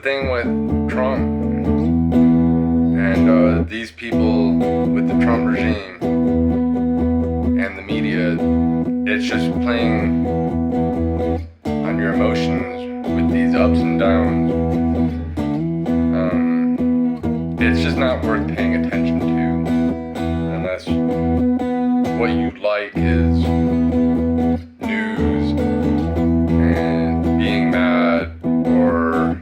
thing with Trump and these people with the Trump regime and the media. It's just playing on your emotions with these ups and downs. It's just not worth paying attention to unless what you like is news and being mad or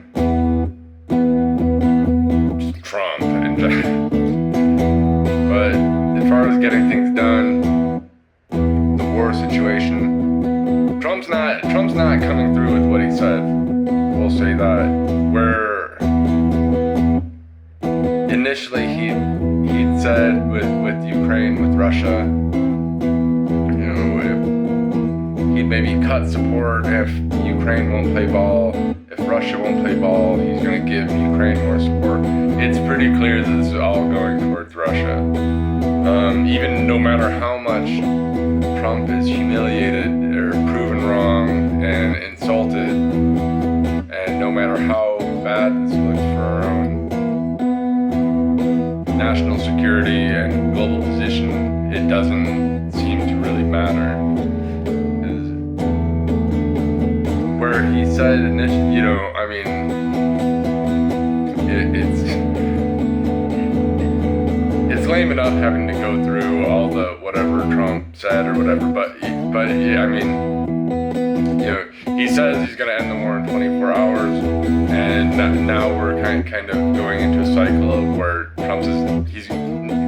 Trump and but as far as getting things done, the war situation, Trump's not coming through with what he said. We'll say that. Where initially he'd said with Ukraine, with Russia, he'd maybe cut support if Ukraine won't play ball, if Russia won't play ball, he's going to give Ukraine more support. It's pretty clear that this is all going towards Russia. Even no matter how much Trump is humiliated or proven wrong and insulted, and no matter how bad this looks for our own national security and global position, it doesn't seem to really matter. Where he said initially, it's lame enough having to go through all the whatever Trump said or whatever, but yeah, he says he's going to end the war in 24 hours, and now we're kind of going into a cycle of where Trump says,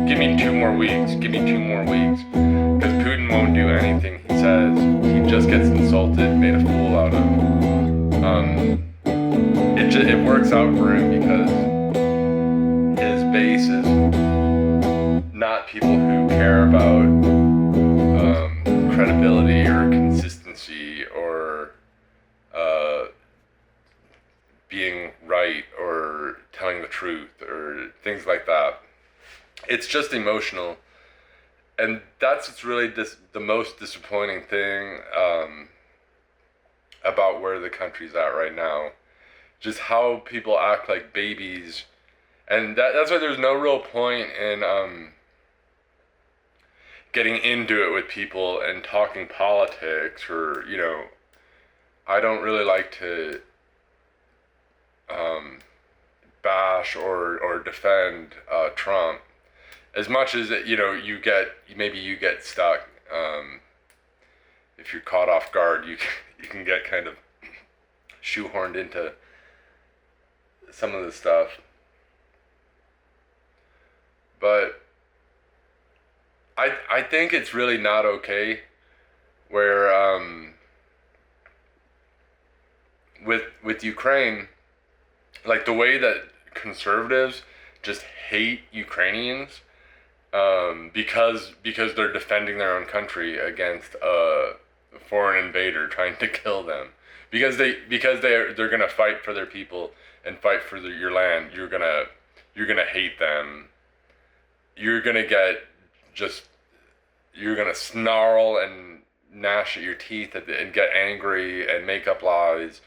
give me 2 more weeks, because Putin won't do anything he says. He just gets insulted, made a fool out of. It works out for him because his base is not people who care about credibility or consistency or being right or telling the truth or things like that. It's just emotional, and that's what's really the most disappointing thing about where the country's at right now. Just how people act like babies, and that's why there's no real point in getting into it with people and talking politics, or I don't really like to bash or defend Trump as much as you get stuck. If you're caught off guard, you can get kind of shoehorned into some of the stuff. But I think it's really not okay where with Ukraine, like the way that conservatives just hate Ukrainians because they're defending their own country against a foreign invader trying to kill them, because they're gonna fight for their people and fight for your land. You're gonna hate them. You're gonna snarl and gnash at your teeth and get angry and make up lies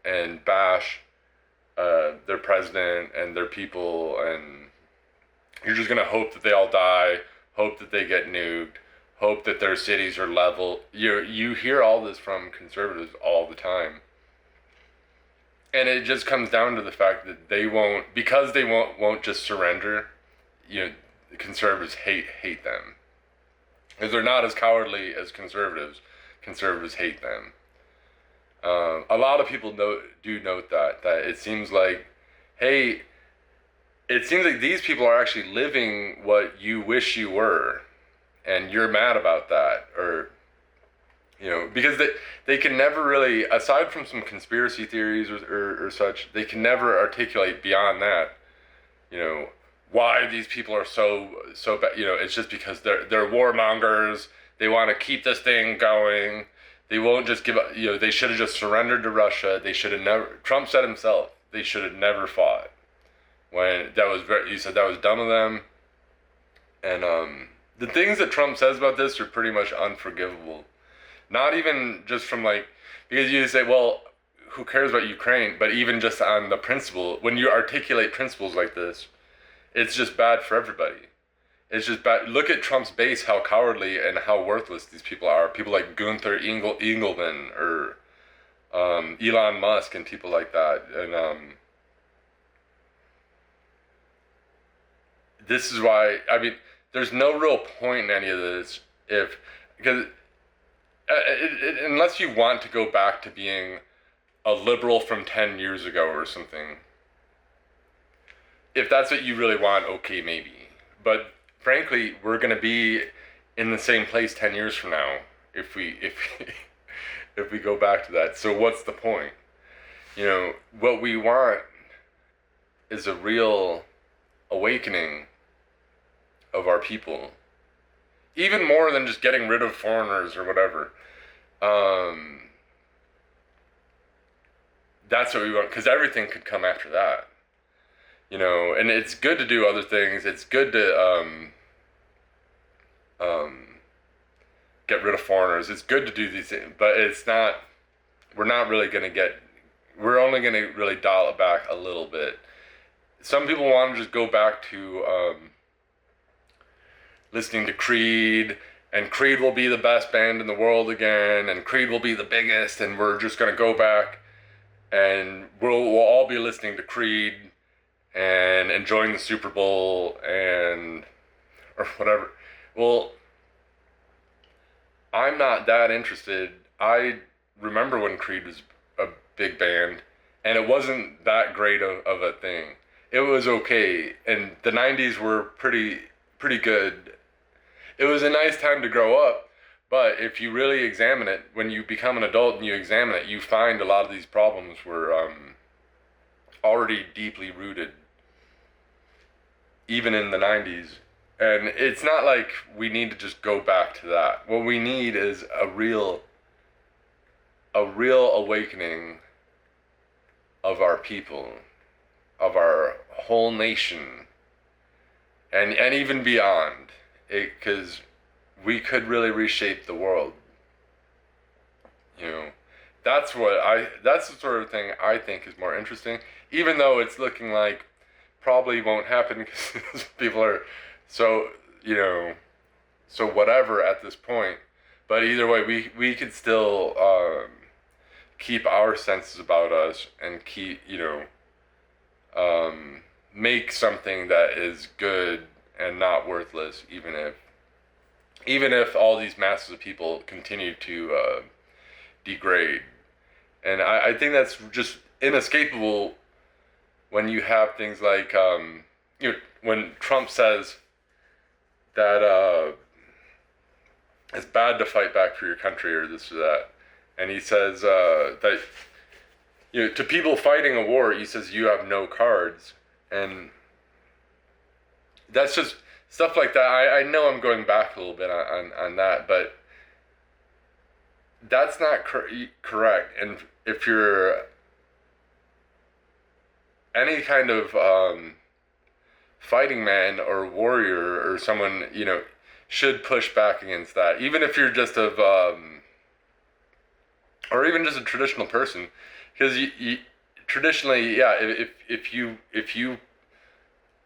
and bash their president and their people, and you're just gonna hope that they all die, hope that they get nuked, hope that their cities are leveled. You hear all this from conservatives all the time, and it just comes down to the fact that they won't just surrender. Conservatives hate them because they're not as cowardly as conservatives. Conservatives hate them. A lot of people do note that it seems like, hey, it seems like these people are actually living what you wish you were, and you're mad about that, or because they can never really, aside from some conspiracy theories or such, they can never articulate beyond that, why these people are so bad. It's just because they're warmongers. They want to keep this thing going. They won't just give up. They should have just surrendered to Russia. They should have never. Trump said himself, they should have never fought. When he said that was dumb of them. And the things that Trump says about this are pretty much unforgivable. Not even just from because you say, well, who cares about Ukraine? But even just on the principle, when you articulate principles like this, it's just bad for everybody. It's just bad. Look at Trump's base, how cowardly and how worthless these people are. People like Gunther Engelman or Elon Musk and people like that. And this is why, I mean, there's no real point in any of this because unless you want to go back to being a liberal from 10 years ago or something. If that's what you really want, okay, maybe. But frankly, we're going to be in the same place 10 years from now if we if we go back to that. So what's the point? You know, what we want is a real awakening of our people. Even more than just getting rid of foreigners or whatever. That's what we want, because everything could come after that. You know, and it's good to do other things. It's good to get rid of foreigners. It's good to do these things, but it's not. We're not really gonna get. We're only gonna really dial it back a little bit. Some people want to just go back to listening to Creed, and Creed will be the best band in the world again, and Creed will be the biggest, and we're just gonna go back, and we'll all be listening to Creed and enjoying the Super Bowl and or whatever. Well, I'm not that interested. I remember when Creed was a big band, and it wasn't that great of a thing. It was okay, and the 90s were pretty good. It was a nice time to grow up, but if you really examine it, when you become an adult and you examine it, you find a lot of these problems were already deeply rooted, even in the 90s. And it's not like we need to just go back to that. What we need is a real awakening of our people, of our whole nation, and even beyond. Because we could really reshape the world. You know, that's the sort of thing I think is more interesting, even though it's looking like probably won't happen because people are so, you know, so whatever at this point. But either way, we could still keep our senses about us and keep, you know, make something that is good and not worthless, even if all these masses of people continue to degrade. And I think that's just inescapable when you have things like, you know, when Trump says that it's bad to fight back for your country or this or that, and he says that, you know, to people fighting a war, he says you have no cards, and that's just stuff like that. I know I'm going back a little bit on that, but that's not correct. And if you're any kind of fighting man or warrior or someone, you know, should push back against that. Even if you're just or even just a traditional person, because you traditionally, yeah, if you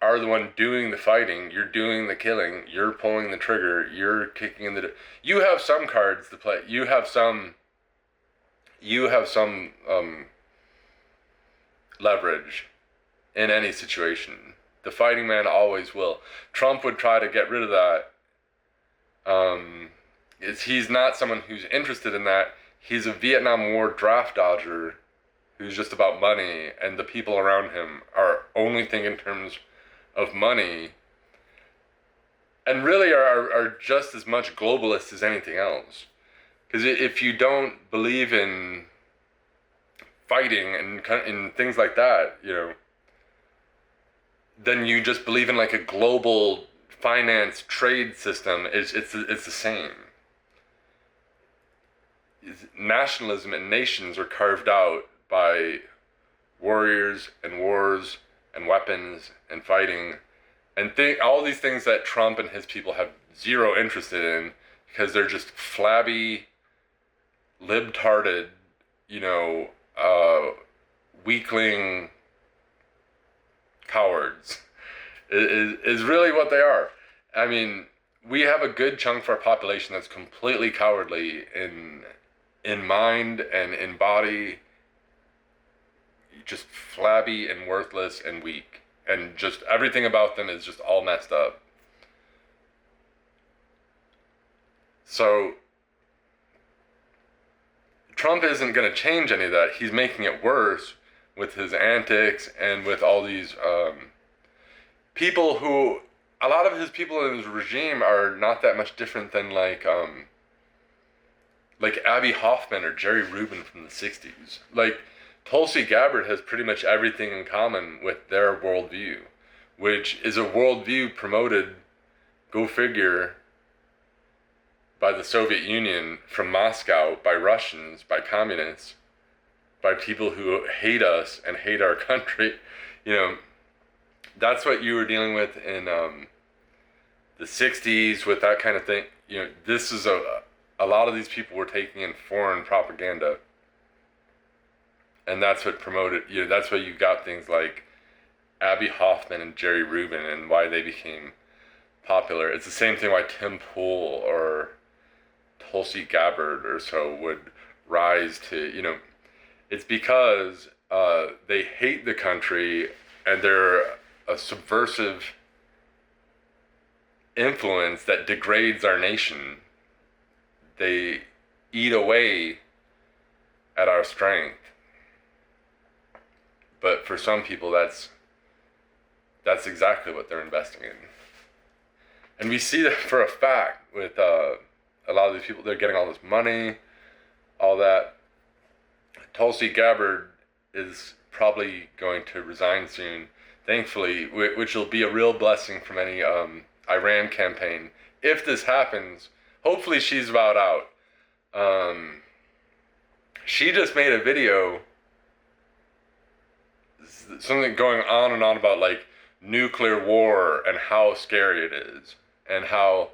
are the one doing the fighting, you're doing the killing, you're pulling the trigger, you're kicking in the... You have some cards to play. You have some leverage in any situation. The fighting man always will. Trump would try to get rid of that. He's not someone who's interested in that. He's a Vietnam War draft dodger who's just about money, and the people around him are only thinking in terms of money, and really are just as much globalists as anything else. Because if you don't believe in fighting and in things like that, you know, then you just believe in like a global finance trade system. It's the same. Nationalism and nations are carved out by warriors and wars and weapons and fighting and all these things that Trump and his people have zero interest in, because they're just flabby, libtarded, you know, weakling cowards is really what they are. I mean, we have a good chunk of our population that's completely cowardly in mind and in body, just flabby and worthless and weak, and just everything about them is just all messed up. So Trump isn't going to change any of that. He's making it worse with his antics and with all these people who, a lot of his people in his regime are not that much different than like Abby Hoffman or Jerry Rubin from the 60s. Like, Tulsi Gabbard has pretty much everything in common with their worldview, which is a worldview promoted, go figure, by the Soviet Union from Moscow, by Russians, by communists, by people who hate us and hate our country. You know, that's what you were dealing with in the 60s with that kind of thing. You know, this is a lot of these people were taking in foreign propaganda. And that's what promoted, you know, that's why you got things like Abby Hoffman and Jerry Rubin and why they became popular. It's the same thing why Tim Pool or Tulsi Gabbard or so would rise to, you know, it's because they hate the country and they're a subversive influence that degrades our nation. They eat away at our strength. But for some people, that's exactly what they're investing in. And we see that for a fact with a lot of these people. They're getting all this money, all that. Tulsi Gabbard is probably going to resign soon, thankfully, which will be a real blessing from any Iran campaign. If this happens, hopefully she's bowed out. She just made a video, something going on and on about like nuclear war and how scary it is, and how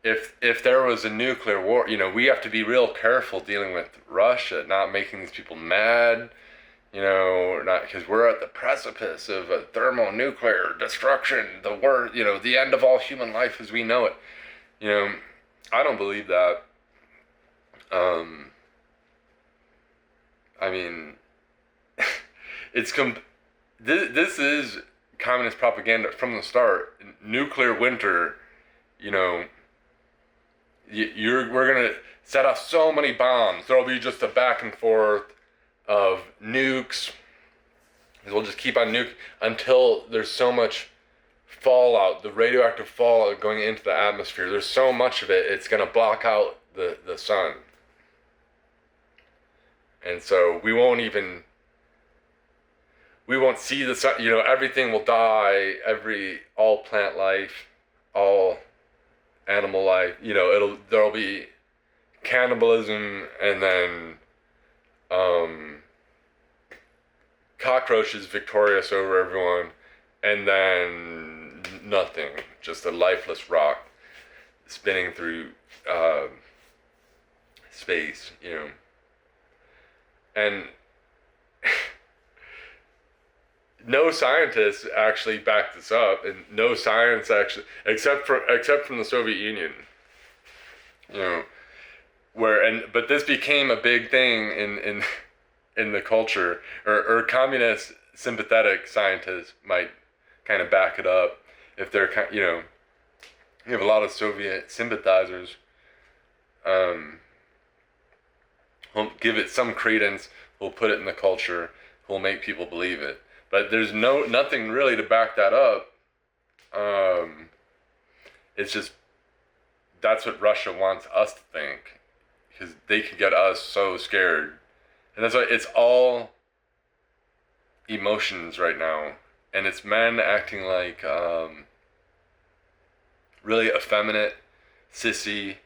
if there was a nuclear war, you know, we have to be real careful dealing with Russia, not making these people mad, you know, not because we're at the precipice of a thermonuclear destruction, the worst, you know, the end of all human life as we know it. You know, I don't believe that. I mean, this is communist propaganda from the start. Nuclear winter, you know, we're gonna set off so many bombs. There'll be just a back and forth of nukes. We'll just keep on nuke until there's so much fallout, the radioactive fallout going into the atmosphere. There's so much of it, it's gonna block out the sun. And so we won't see the sun, you know, everything will die, all plant life, all animal life, you know, there'll be cannibalism, and then cockroaches victorious over everyone, and then nothing, just a lifeless rock spinning through space, you know. And no scientists actually back this up, and no science actually, except from the Soviet Union, you know, but this became a big thing in the culture, or communist sympathetic scientists might kind of back it up if they're, you know, you have a lot of Soviet sympathizers. Who'll give it some credence, who'll put it in the culture, who'll make people believe it. But there's nothing really to back that up. It's just, that's what Russia wants us to think, because they can get us so scared. And that's why it's all emotions right now. And it's men acting like really effeminate, sissy.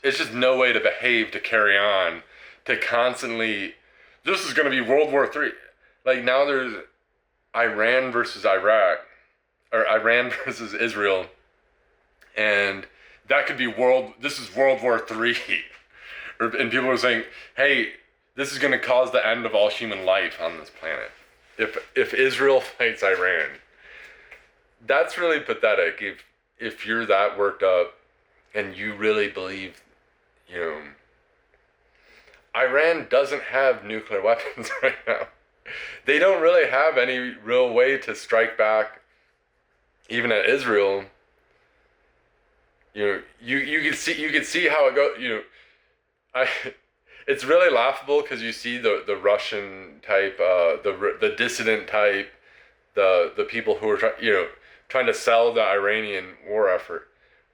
It's just no way to behave, to carry on, to constantly, this is going to be World War III. Like, now there's Iran versus Iraq, or Iran versus Israel, and that could be this is World War III, And people were saying, hey, this is going to cause the end of all human life on this planet. If Israel fights Iran, that's really pathetic. If you're that worked up and you really believe, you know, Iran doesn't have nuclear weapons right now. They don't really have any real way to strike back, even at Israel. You know, you can see how it goes. You know, it's really laughable because you see the Russian type, the dissident type, the people who are trying to sell the Iranian war effort,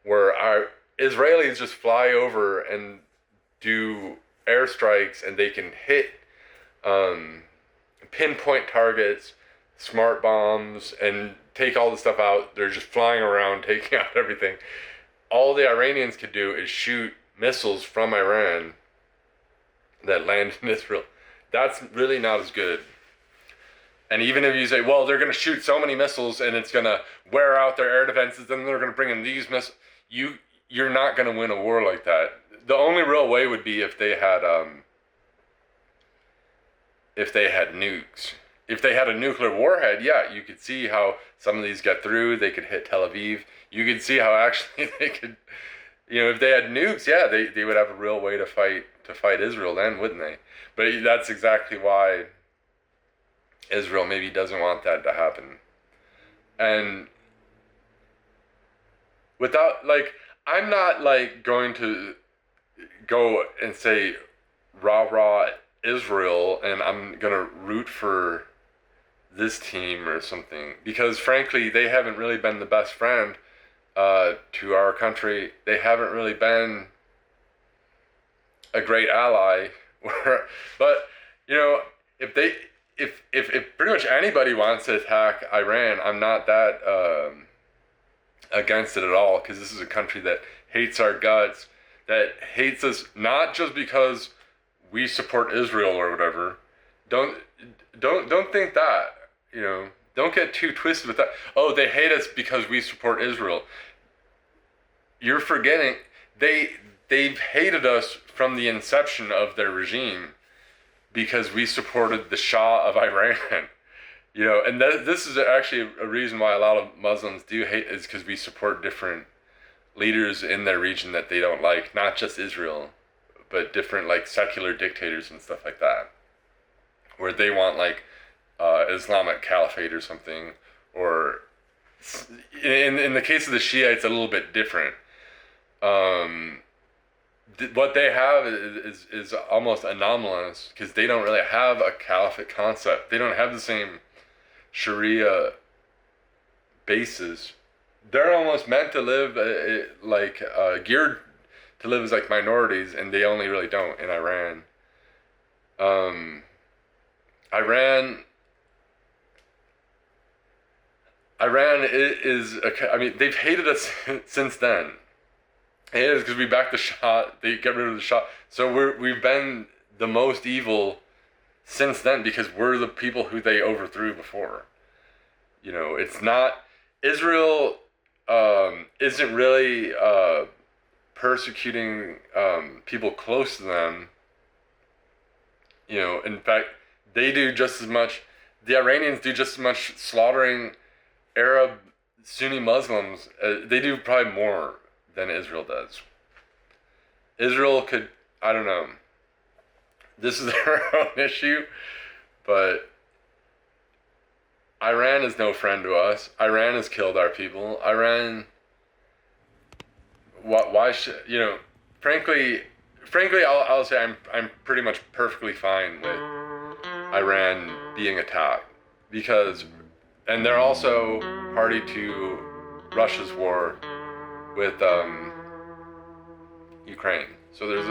where our Israelis just fly over and do airstrikes and they can hit pinpoint targets, smart bombs, and take all the stuff out. They're just flying around taking out everything. All the Iranians could do is shoot missiles from Iran that land in Israel. That's really not as good. And even if you say, well, they're going to shoot so many missiles and it's going to wear out their air defenses, then they're going to bring in these missiles, you're not going to win a war like that. The only real way would be if they had nukes. If they had a nuclear warhead, yeah, you could see how some of these get through. They could hit Tel Aviv. You could see how actually they could, if they had nukes, yeah, they would have a real way to fight Israel then, wouldn't they? But that's exactly why Israel maybe doesn't want that to happen. And without, I'm not, going to go and say, rah, Israel, and I'm going to root for this team or something. Because, frankly, they haven't really been the best friend to our country. They haven't really been a great ally. But, if pretty much anybody wants to attack Iran, I'm not that against it at all, because this is a country that hates our guts, that hates us not just because we support Israel or whatever. Don't think that, don't get too twisted with that. Oh, they hate us because we support Israel. You're forgetting they've hated us from the inception of their regime because we supported the Shah of Iran. And this is actually a reason why a lot of Muslims do hate, is because we support different leaders in their region that they don't like, not just Israel, but different secular dictators and stuff like that, where they want Islamic caliphate or something, or in the case of the Shia, it's a little bit different. What they have is almost anomalous, because they don't really have a caliphate concept. They don't have the same Sharia basis. They're almost meant to live geared to live as minorities, and they only really don't in Iran. Iran is they've hated us since then. It is because we backed the Shah. They get rid of the Shah. So we've been the most evil since then, because we're the people who they overthrew before. It's not Israel. Isn't really persecuting people close to them. In fact, they do just as much. The Iranians do just as much slaughtering Arab Sunni Muslims. They do probably more than Israel does. Israel could, I don't know. This is their own issue, but Iran is no friend to us. Iran has killed our people. Iran, why should, frankly, I'll say I'm pretty much perfectly fine with Iran being attacked, and they're also party to Russia's war with Ukraine. So there's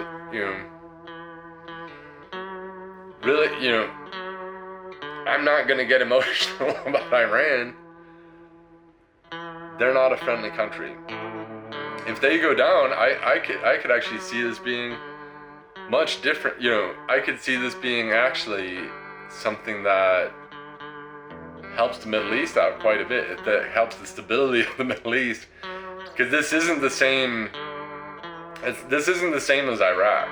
really, I'm not gonna get emotional about Iran. They're not a friendly country. If they go down, I could actually see this being much different. I could see this being actually something that helps the Middle East out quite a bit. That helps the stability of the Middle East, because this isn't the same. This isn't the same as Iraq.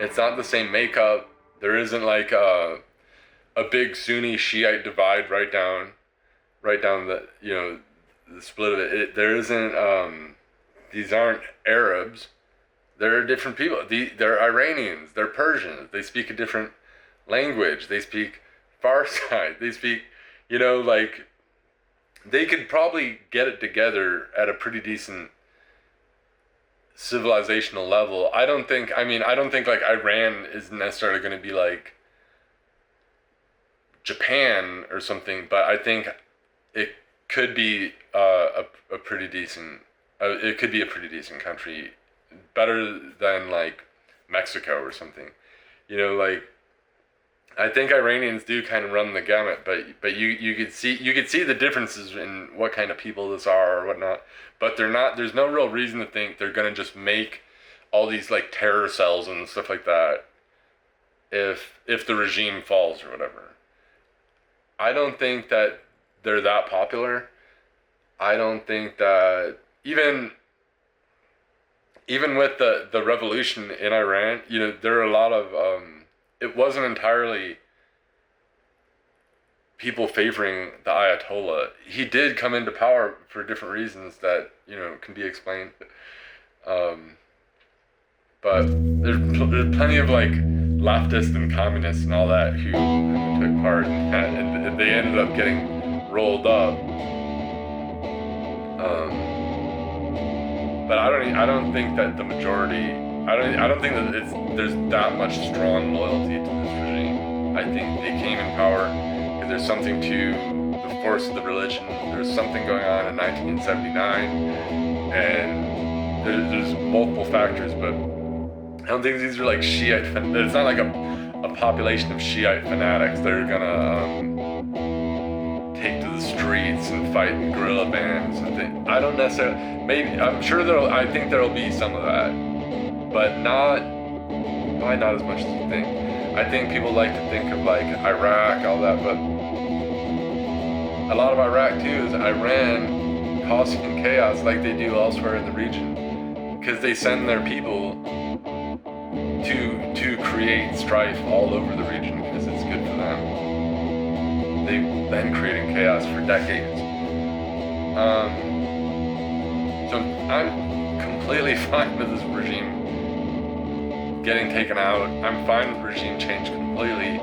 It's not the same makeup. There isn't like a big Sunni Shiite divide right down the the split of it. There isn't. These aren't Arabs. They're different people. They're Iranians. They're Persians. They speak a different language. They speak Farsi. They speak, like they could probably get it together at a pretty decent civilizational level. I don't think. I mean, I don't think like Iran is necessarily going to be like Japan or something, but I think it could be a pretty decent. It could be a pretty decent country, better than like Mexico or something. Like I think Iranians do kind of run the gamut, but you could see the differences in what kind of people this are or whatnot. But they're not. There's no real reason to think they're gonna just make all these like terror cells and stuff like that if the regime falls or whatever. I don't think that they're that popular. I don't think that even with the revolution in Iran, there are a lot of it wasn't entirely people favoring the Ayatollah. He did come into power for different reasons that can be explained. But there's plenty of like leftists and communists and all that who took part in that, and they ended up getting rolled up. But I don't think that the majority. I don't think that there's that much strong loyalty to this regime. I think they came in power because there's something to the force of the religion. There's something going on in 1979, and there's multiple factors, but I don't think these are like Shiite. It's not like a population of Shiite fanatics that are gonna take to the streets and fight in guerrilla bands and things. I don't necessarily. Maybe I'm sure I think there'll be some of that, but probably not as much as you think. I think people like to think of like Iraq, all that, but a lot of Iraq too is Iran causing chaos like they do elsewhere in the region, because they send their people to create strife all over the region because it's good for them. They've been creating chaos for decades. So I'm completely fine with this regime getting taken out. I'm fine with regime change completely,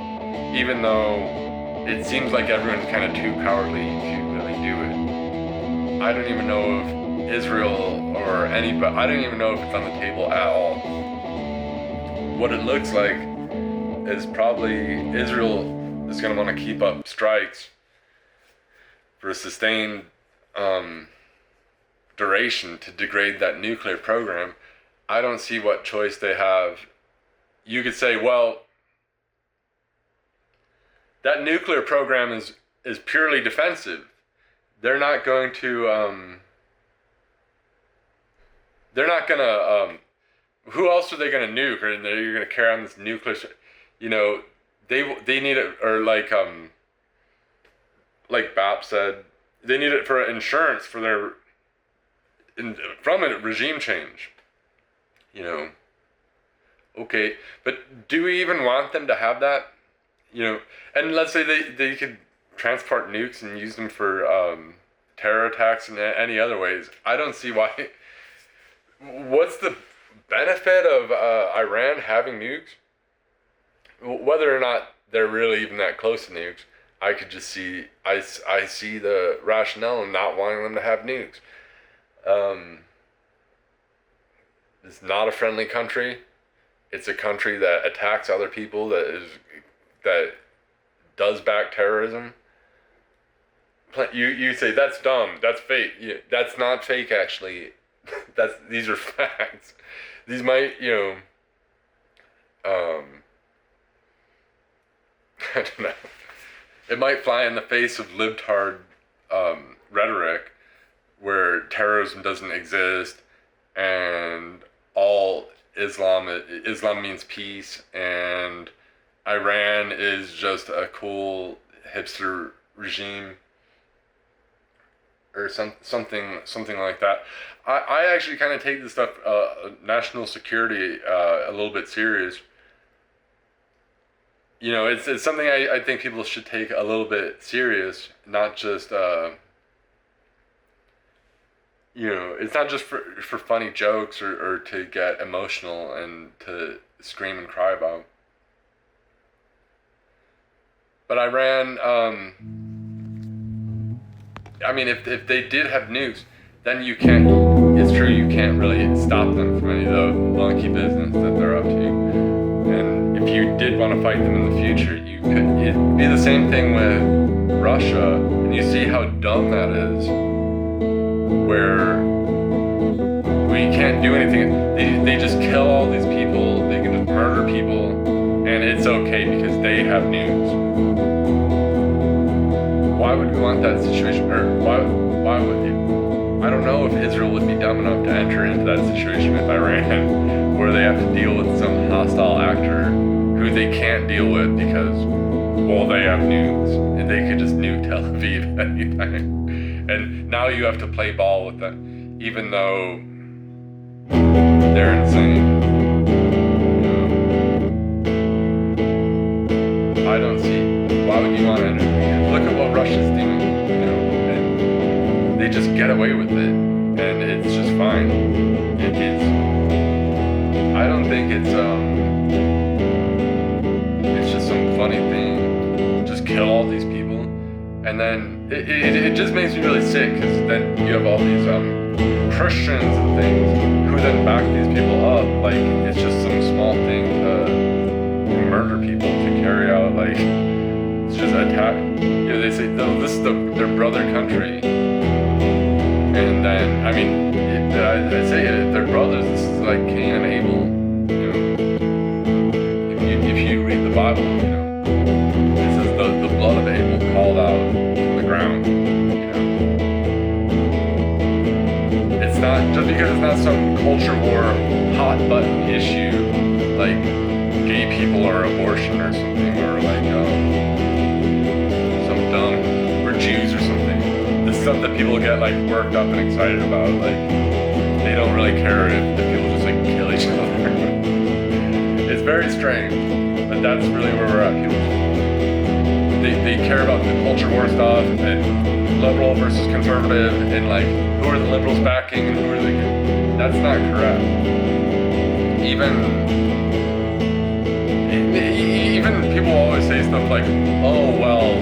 even though it seems like everyone's kind of too cowardly to really do it. I don't even know if Israel or anybody, I don't even know if it's on the table at all. What it looks like is probably Israel is going to want to keep up strikes for a sustained duration to degrade that nuclear program. I don't see what choice they have. You could say, well, that nuclear program is purely defensive. They're not going to who else are they going to nuke? Or you're going to carry on this nuclear, they need it, or like BAP said, they need it for insurance for their from a regime change. Okay, but do we even want them to have that? And let's say they could transport nukes and use them for terror attacks and any other ways. I don't see why. What's the benefit of Iran having nukes? Whether or not they're really even that close to nukes, I could just see, I see the rationale in not wanting them to have nukes. It's not a friendly country. It's a country that attacks other people, that does back terrorism. You say that's dumb, that's fake. That's not fake, actually. These are facts. These might, I don't know. It might fly in the face of libtard rhetoric, where terrorism doesn't exist, and all Islam means peace, and Iran is just a cool hipster regime, or something like that. I actually kind of take this stuff, national security, a little bit serious. it's something I think people should take a little bit serious, not just it's not just for funny jokes or to get emotional and to scream and cry about. But Iran, I mean, if they did have nukes, then you can't. It's true, you can't really stop them from any of the monkey business that they're up to. And if you did want to fight them in the future, you could. It'd be the same thing with Russia, and you see how dumb that is. Where we can't do anything. They just kill all these people. They can just murder people, and it's okay because they have nukes. Why would we want that situation? Or why would you? I don't know if Israel would be dumb enough to enter into that situation with Iran, where they have to deal with some hostile actor who they can't deal with because, well, they have nukes. And they could just nuke Tel Aviv anytime. And now you have to play ball with them, even though they're insane. I don't see why would you want to enter. Look at what Russia's doing, and they just get away with it, and it's just fine. I don't think it's just some funny thing. Just kill all these people, and then it just makes me really sick because then you have all these Christians and things who then back these people up like it's just some small thing to murder people, to carry out like it's just attack. They say no, this is their brother country, and then I mean I say it, they're brothers. This is like Cain and Abel. If you read the Bible, it says the blood of Abel called out from the ground. It's not just because it's not some culture war hot button issue like gay people or abortion or something, or like some dumb, or Jews or something. The stuff that people get like worked up and excited about, like they don't really care if people just like kill each other. It's very strange, but that's really where we're at. People they care about the culture war stuff and liberal versus conservative and like who are the liberals backing and who are the. That's not correct. Even people always say stuff like, oh well,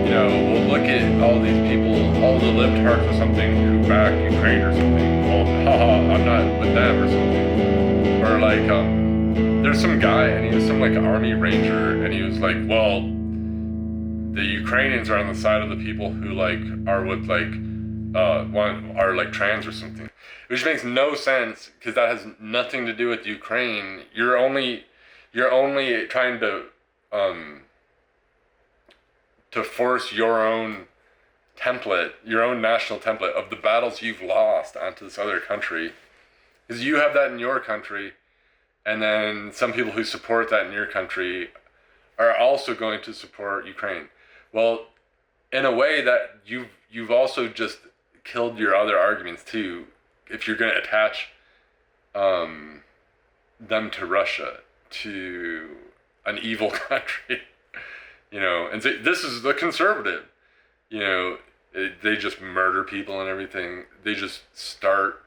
we'll look at all these people, all the libtards or something who back Ukraine or something. Well, haha, I'm not with them or something. Or like, there's some guy and he was some like army ranger and he was like, well, the Ukrainians are on the side of the people who like are with like are like trans or something, which makes no sense because that has nothing to do with Ukraine. You're only trying to force your own template, your own national template of the battles you've lost onto this other country, because you have that in your country, and then some people who support that in your country are also going to support Ukraine. Well, in a way that you've also just killed your other arguments too, if you're going to attach them to Russia, to an evil country, and say this is the conservative, they just murder people and everything. They just start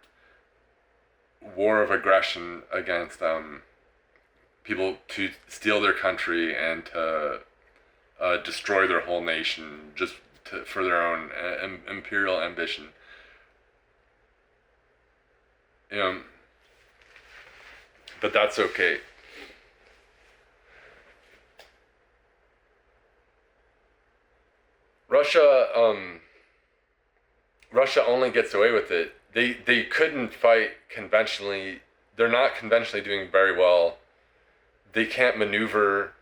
war of aggression against people to steal their country and to destroy their whole nation just for their own imperial ambition. But that's okay. Russia only gets away with it. They couldn't fight conventionally. They're not conventionally doing very well. They can't maneuver.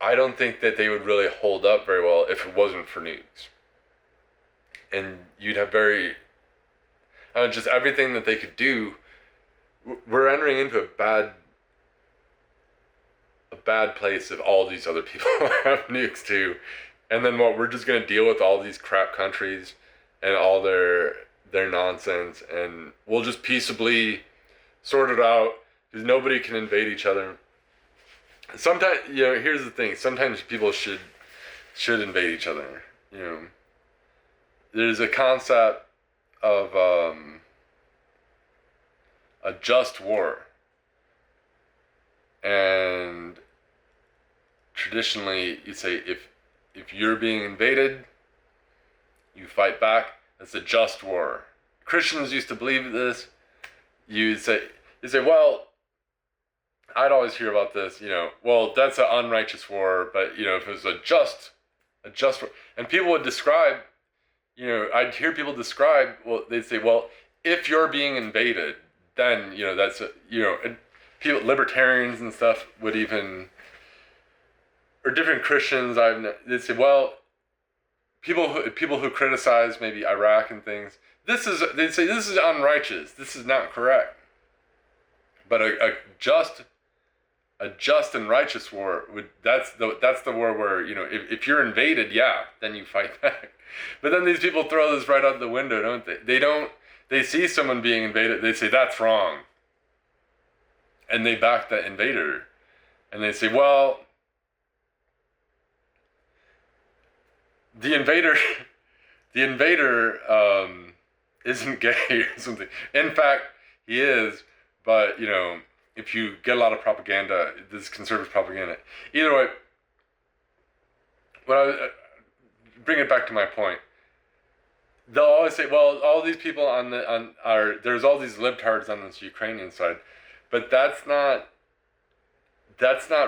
I don't think that they would really hold up very well if it wasn't for nukes. And you'd have just everything that they could do. We're entering into a bad place if all these other people have nukes too. And then what, we're just going to deal with all these crap countries and all their nonsense, and we'll just peaceably sort it out because nobody can invade each other. sometimes, here's the thing. Sometimes people should invade each other. You know, there's a concept of a just war, and traditionally you say if you're being invaded, you fight back. That's a just war. Christians used to believe this. You say well, I'd always hear about this. Well, that's an unrighteous war, but if it was a just war, and people would describe. I'd hear people describe. Well, they'd say, well, if you're being invaded, then that's and people, libertarians and stuff would even, or different Christians. They'd say, well, people who criticize maybe Iraq and things. They'd say this is unrighteous. This is not correct. But a just and righteous war that's the war where if you're invaded, yeah, then you fight back. But then these people throw this right out the window, don't they? They see someone being invaded, they say that's wrong, and they back the invader, and they say, well, the invader isn't gay or something. In fact, he is. But if you get a lot of propaganda, this conservative propaganda. Either way, bring it back to my point. They'll always say, well, all these people there's all these libtards on this Ukrainian side, but that's not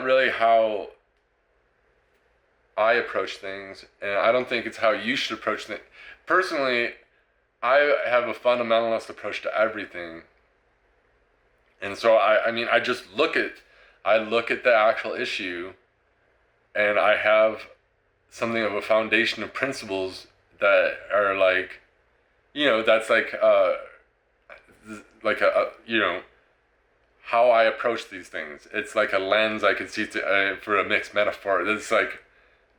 really how I approach things, and I don't think it's how you should approach things. Personally, I have a fundamentalist approach to everything. And so I just look at the actual issue, and I have something of a foundation of principles that are that's how I approach these things. It's like a lens I could see for a mixed metaphor. It's like,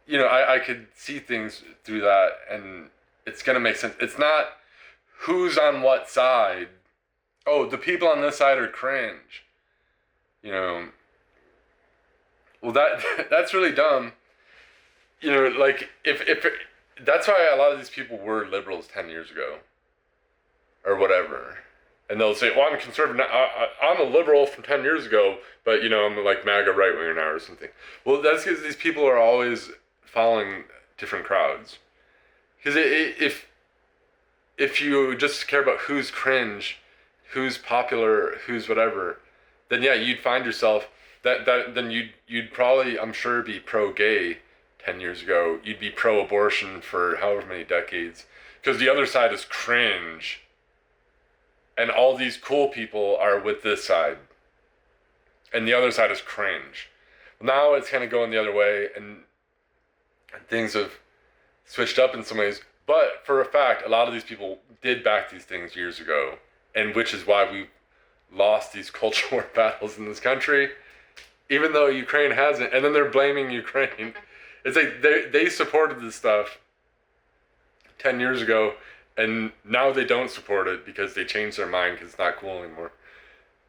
I could see things through that, and it's gonna make sense. It's not who's on what side. Oh, the people on this side are cringe. Well, that's really dumb. If that's why a lot of these people were liberals 10 years ago, or whatever, and they'll say, "Well, I'm conservative. I'm a liberal from 10 years ago, but I'm like MAGA right winger now or something." Well, that's because these people are always following different crowds. Because if you just care about who's cringe, who's popular, who's whatever, then yeah, you'd find yourself then you'd probably, I'm sure, be pro-gay 10 years ago. You'd be pro-abortion for however many decades, because the other side is cringe, and all these cool people are with this side, and the other side is cringe. Now it's kind of going the other way, and things have switched up in some ways. But for a fact, a lot of these people did back these things years ago, and which is why we lost these culture war battles in this country, even though Ukraine hasn't. And then they're blaming Ukraine. It's like they supported this stuff 10 years ago, and now they don't support it because they changed their mind because it's not cool anymore.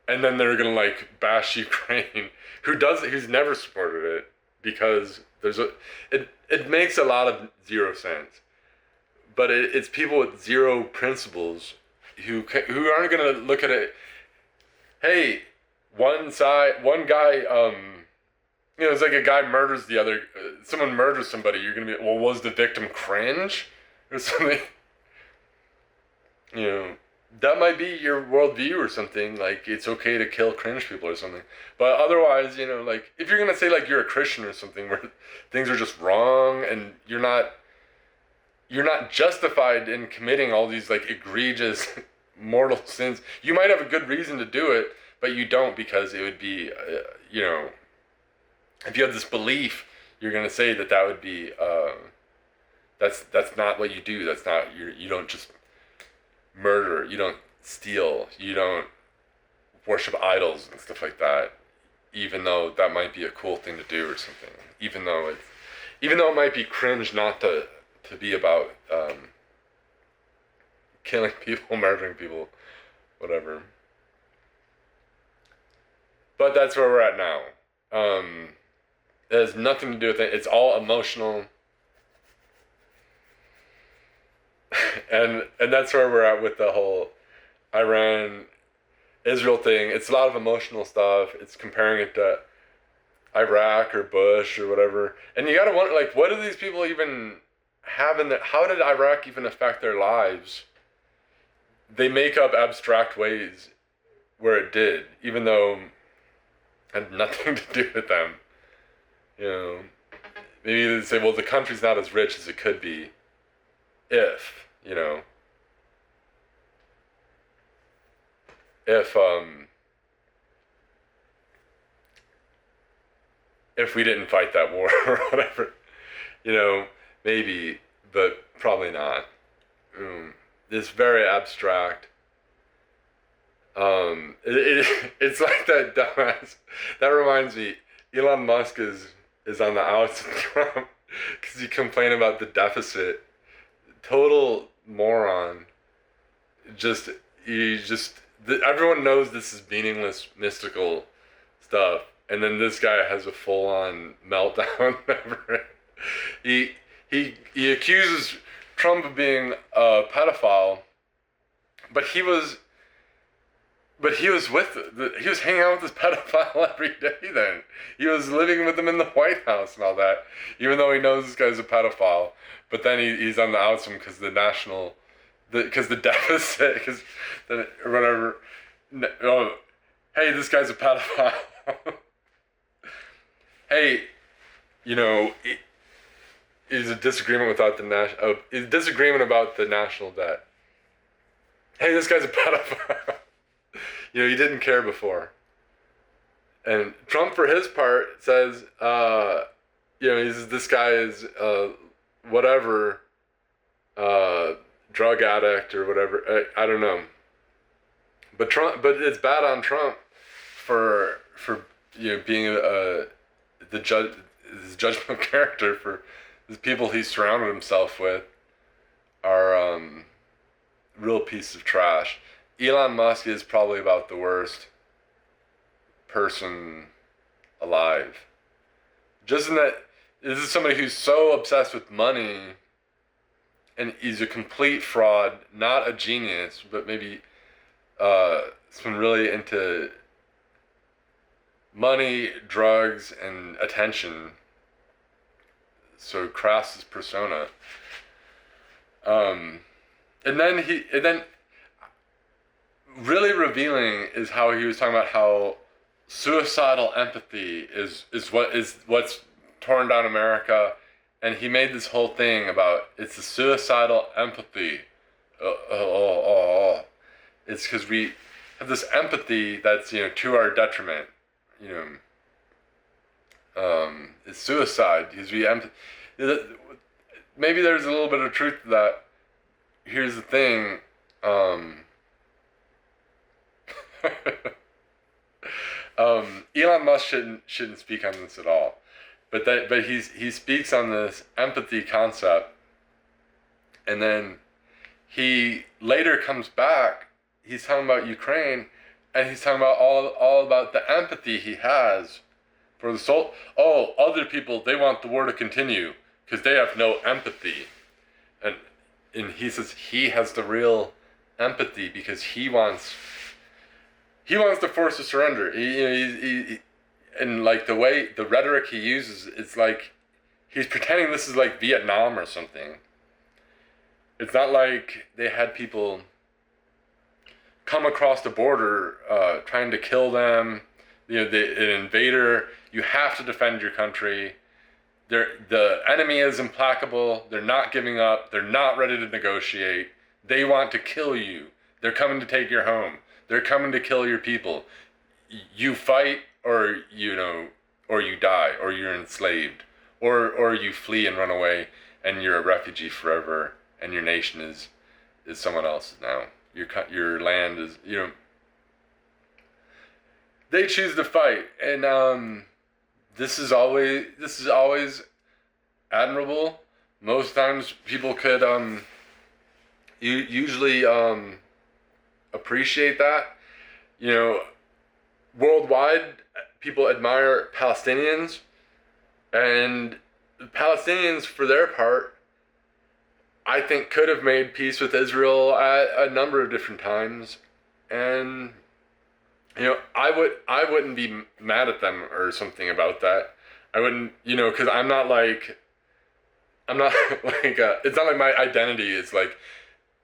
And then they're gonna bash Ukraine, who's never supported it, because it makes a lot of zero sense. But it's people with zero principles who aren't gonna look at it. Hey, one guy, it's like a guy murders the other. Someone murders somebody. You're gonna be, well, was the victim cringe or something? That might be your worldview or something. Like, it's okay to kill cringe people or something. But otherwise, if you're gonna say you're a Christian or something where things are just wrong and you're not justified in committing all these egregious mortal sins. You might have a good reason to do it, but you don't, because it would be, if you have this belief, you're gonna say that would be, that's not what you do. That's not, you don't just murder. You don't steal. You don't worship idols and stuff like that. Even though that might be a cool thing to do or something. Even though it might be cringe not to be about killing people, murdering people, whatever. But that's where we're at now. It has nothing to do with it. It's all emotional. And that's where we're at with the whole Iran Israel thing. It's a lot of emotional stuff. It's comparing it to Iraq or Bush or whatever. And you gotta wonder, like, what do these people even have in their, how did Iraq even affect their lives? They make up abstract ways where it did, even though it had nothing to do with them. You know, maybe they say, well, the country's not as rich as it could be if, you know, if if we didn't fight that war or whatever, you know, maybe, but probably not. It's very abstract. It's like that dumbass. That reminds me, Elon Musk is on the outs of Trump because he complained about the deficit. Total moron. Everyone knows this is meaningless, mystical stuff, and then this guy has a full-on meltdown over it. He accuses Trump of being a pedophile, but he was hanging out with this pedophile every day. Then he was living with him in the White House and all that, even though he knows this guy's a pedophile. But then he's on the outs him because the deficit, because or whatever. Oh, hey, this guy's a pedophile. Hey, you know, is a disagreement about the national debt. Hey, this guy's a pedophile. You know, he didn't care before. And Trump, for his part, says, you know, this guy is whatever, drug addict or whatever. I don't know. But it's bad on Trump for you know, being his judgmental character. For the people he surrounded himself with are real pieces of trash. Elon Musk is probably about the worst person alive. Just in that, this is somebody who's so obsessed with money, and he's a complete fraud, not a genius, but maybe someone really into money, drugs, and attention. So crass his persona. And then really revealing is how he was talking about how suicidal empathy is what's torn down America, and he made this whole thing about it's the suicidal empathy. It's because we have this empathy that's, you know, to our detriment. You know, it's suicide because maybe there's a little bit of truth to that. Here's the thing. Elon Musk shouldn't speak on this at all, but he speaks on this empathy concept, and then he later comes back. He's talking about Ukraine, and he's talking about all about the empathy he has for the soul. Oh, other people, they want the war to continue because they have no empathy, and he says he has the real empathy because he wants to force a surrender. He and like the rhetoric he uses, it's like he's pretending this is like Vietnam or something. It's not like they had people come across the border trying to kill them. You know, an invader. You have to defend your country. The enemy is implacable. They're not giving up. They're not ready to negotiate. They want to kill you. They're coming to take your home. They're coming to kill your people. You fight, or you die, or you're enslaved, or you flee and run away, and you're a refugee forever, and your nation is someone else's now. Your land is, you know. They choose to fight, and this is always admirable. Most times people could usually appreciate that. You know, worldwide, people admire Palestinians And the Palestinians, for their part, I think could have made peace with Israel at a number of different times, and I wouldn't be mad at them or something about that. I wouldn't, because I'm not like it's not like my identity is like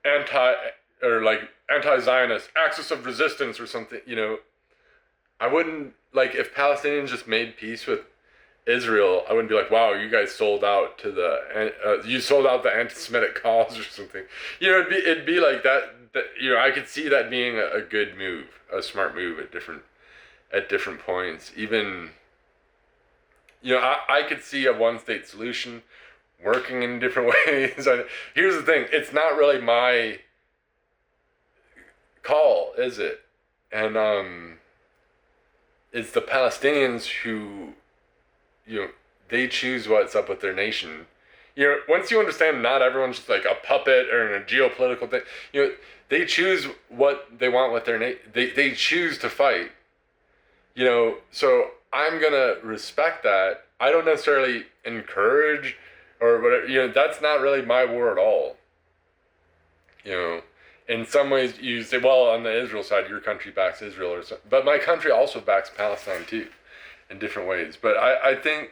anti or like anti-Zionist axis of resistance or something. I wouldn't like if Palestinians just made peace with Israel. I wouldn't be like, wow, you guys sold out to you sold out the anti-Semitic cause or something. It'd be like that. I could see that being a good move, a smart move at different points. Even, I could see a one-state solution working in different ways. Here's the thing: it's not really my call, is it? And it's the Palestinians who, they choose what's up with their nation. Once you understand not everyone's just like a puppet or in a geopolitical thing, they choose what they want with their nation. They choose to fight. So I'm gonna respect that. I don't necessarily encourage or whatever. That's not really my war at all. In some ways you say, well, on the Israel side, your country backs Israel or something, but my country also backs Palestine too, in different ways. But I think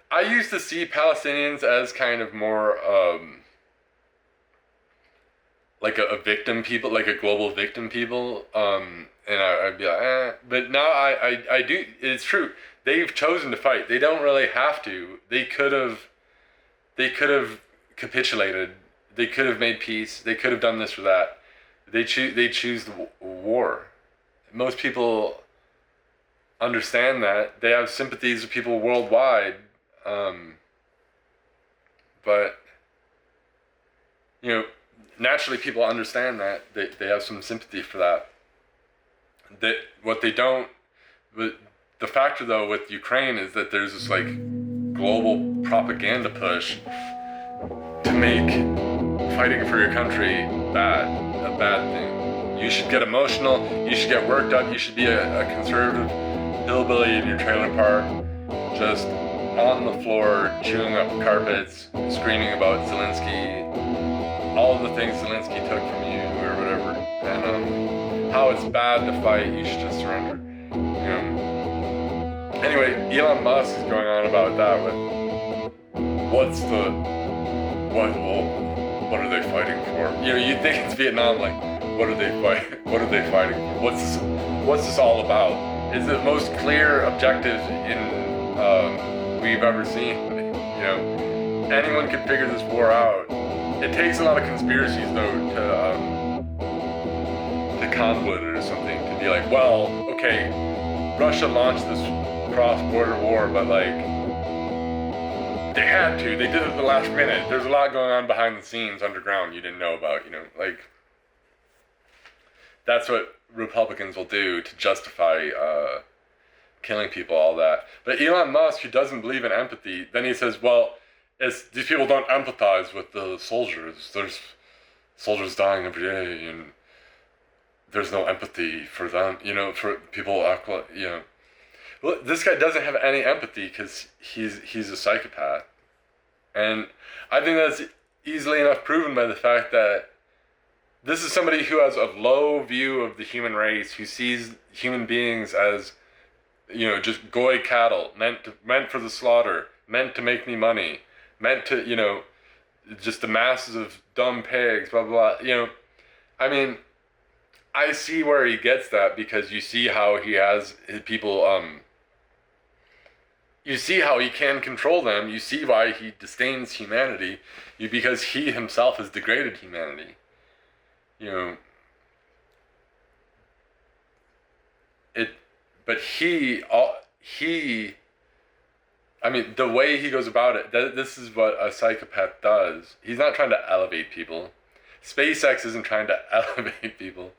I used to see Palestinians as kind of more like a victim people, like a global victim people, and I'd be like, eh. But now I do. It's true. They've chosen to fight. They don't really have to. They could have capitulated. They could have made peace. They could have done this or that. They choose the war. Most people understand that. They have sympathies with people worldwide. But naturally people understand that. They have some sympathy for that. That what they don't, but the factor though with Ukraine is that there's this like global propaganda push to make fighting for your country a bad thing. You should get emotional, you should get worked up, you should be a conservative hillbilly in your trailer park, just on the floor, chewing up carpets, screaming about Zelensky, all the things Zelensky took from you or whatever, and how it's bad to fight, you should just surrender. Anyway, Elon Musk is going on about that with what are they fighting for? You think it's Vietnam, like, what are they fighting for? What's this all about? It's the most clear objective we've ever seen. Anyone can figure this war out. It takes a lot of conspiracies though to convolute it or something, to be like, well, okay, Russia launched this cross-border war, but like they had to. They did it at the last minute. There's a lot going on behind the scenes underground you didn't know about. Like that's what Republicans will do to justify killing people, all that. But Elon Musk, who doesn't believe in empathy, then he says, well, these people don't empathize with the soldiers. There's soldiers dying every day, and there's no empathy for them. For people act like, Well, this guy doesn't have any empathy because he's a psychopath. And I think that's easily enough proven by the fact that this is somebody who has a low view of the human race, who sees human beings as, just goy cattle, meant for the slaughter, meant to make me money, meant to, just the masses of dumb pigs, blah, blah, blah. I mean, I see where he gets that because you see how he has people, you see how he can control them. You see why he disdains humanity, because he himself has degraded humanity. But I mean, the way he goes about it, this is what a psychopath does. He's not trying to elevate people. SpaceX isn't trying to elevate people.